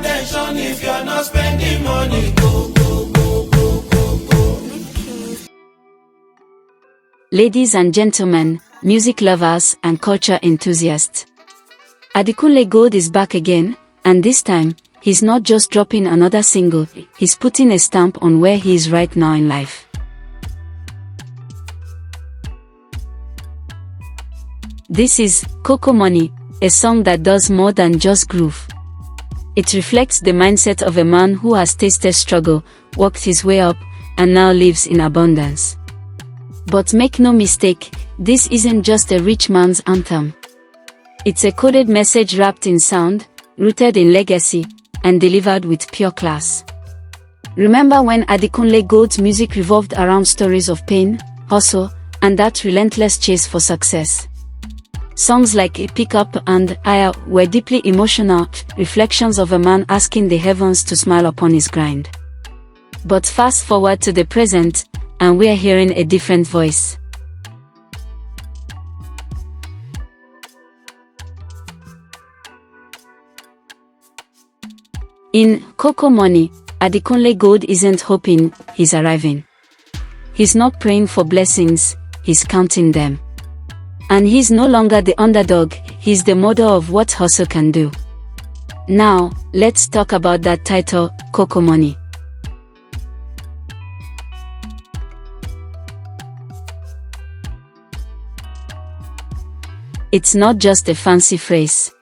attention if you're not spending money. Go, go, go, go, go, go. Ladies and gentlemen, music lovers and culture enthusiasts. Adekunle Gold is back again, and this time, he's not just dropping another single, he's putting a stamp on where he is right now in life. This is Coco Money, a song that does more than just groove. It reflects the mindset of a man who has tasted struggle, worked his way up, and now lives in abundance. But make no mistake, this isn't just a rich man's anthem. It's a coded message wrapped in sound, rooted in legacy, and delivered with pure class. Remember when Adekunle Gold's music revolved around stories of pain, hustle, and that relentless chase for success? Songs like Pick Up and Aya were deeply emotional, reflections of a man asking the heavens to smile upon his grind. But fast forward to the present, and we're hearing a different voice. In Coco Money, Adekunle Gold isn't hoping, he's arriving. He's not praying for blessings, he's counting them. And he's no longer the underdog, he's the model of what hustle can do. Now, let's talk about that title, Coco Money. It's not just a fancy phrase.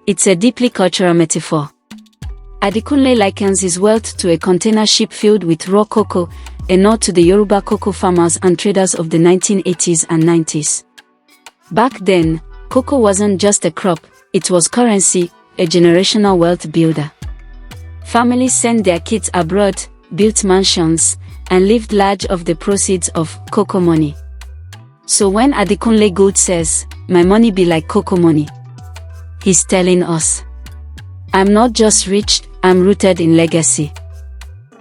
It's a deeply cultural metaphor. Adekunle likens his wealth to a container ship filled with raw cocoa, a nod to the Yoruba cocoa farmers and traders of the 1980s and 90s. Back then, cocoa wasn't just a crop, it was currency, a generational wealth builder. Families sent their kids abroad, built mansions, and lived large off the proceeds of Coco Money. So when Adekunle Gold says, "My money be like Coco Money," he's telling us, I'm not just rich, I'm rooted in legacy.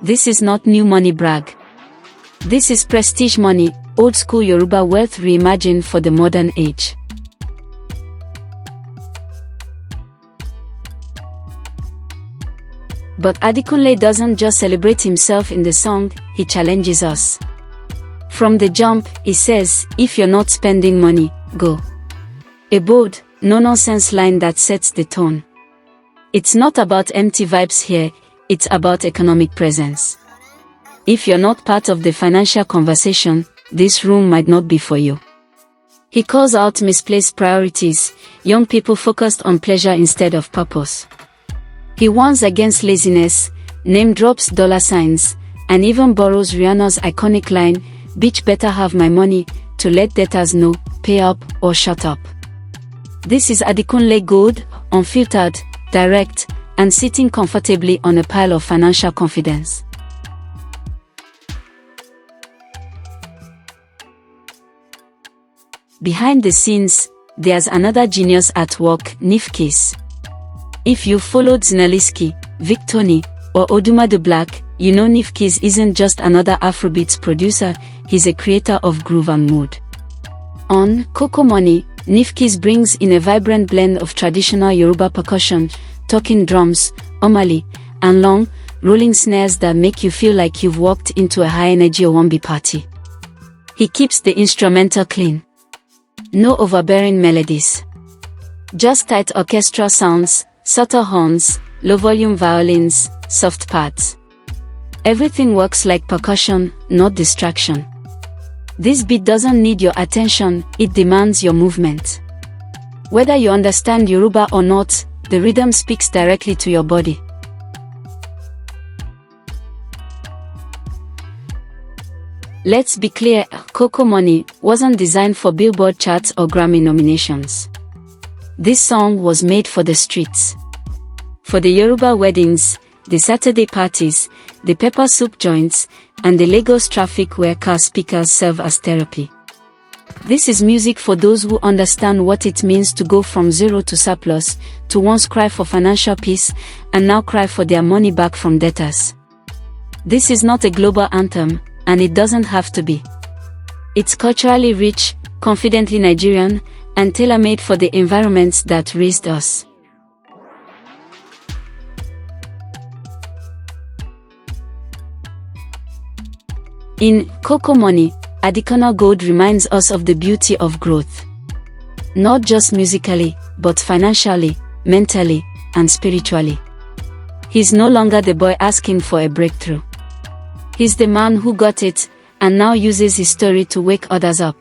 This is not new money brag. This is prestige money, old school Yoruba wealth reimagined for the modern age. But Adekunle doesn't just celebrate himself in the song, he challenges us. From the jump, he says, if you're not spending money, go. A bold, no-nonsense line that sets the tone. It's not about empty vibes here, it's about economic presence. If you're not part of the financial conversation, this room might not be for you. He calls out misplaced priorities, young people focused on pleasure instead of purpose. He warns against laziness, name drops dollar signs, and even borrows Rihanna's iconic line, "Bitch better have my money," to let debtors know, pay up or shut up. This is Adekunle Gold, unfiltered, direct, and sitting comfortably on a pile of financial confidence. Behind the scenes, there's another genius at work, Niphkeys. If you followed Zinaliski, Victoni, or Oduma the Black, you know Niphkeys isn't just another Afrobeats producer, he's a creator of groove and mood. On Coco Money, Niphkeys brings in a vibrant blend of traditional Yoruba percussion, talking drums, omali, and long, rolling snares that make you feel like you've walked into a high-energy Owambi party. He keeps the instrumental clean. No overbearing melodies. Just tight orchestral sounds, subtle horns, low-volume violins, soft pads. Everything works like percussion, not distraction. This beat doesn't need your attention, it demands your movement. Whether you understand Yoruba or not, the rhythm speaks directly to your body. Let's be clear, Coco Money wasn't designed for Billboard charts or Grammy nominations. This song was made for the streets. For the Yoruba weddings, the Saturday parties, the pepper soup joints, and the Lagos traffic where car speakers serve as therapy. This is music for those who understand what it means to go from zero to surplus, to once cry for financial peace, and now cry for their money back from debtors. This is not a global anthem, and it doesn't have to be. It's culturally rich, confidently Nigerian, and tailor-made for the environments that raised us. In Coco Money, Adekunle Gold reminds us of the beauty of growth. Not just musically, but financially, mentally, and spiritually. He's no longer the boy asking for a breakthrough. He's the man who got it, and now uses his story to wake others up.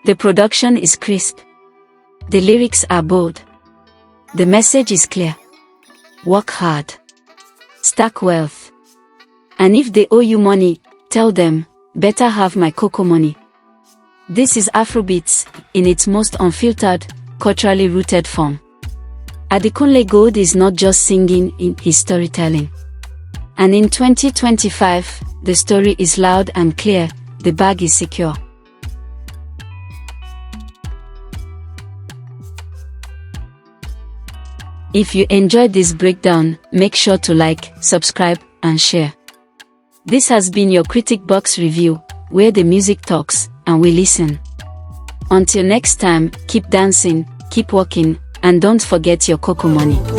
The production is crisp. The lyrics are bold. The message is clear. Work hard. Stack wealth. And if they owe you money, tell them, better have my Coco Money. This is Afrobeats, in its most unfiltered, culturally rooted form. Adekunle Gold is not just singing in his storytelling. And in 2025, the story is loud and clear, the bag is secure. If you enjoyed this breakdown, make sure to like, subscribe, and share. This has been your Critic Box review, where the music talks, and we listen. Until next time, keep dancing, keep walking, and don't forget your Coco Money.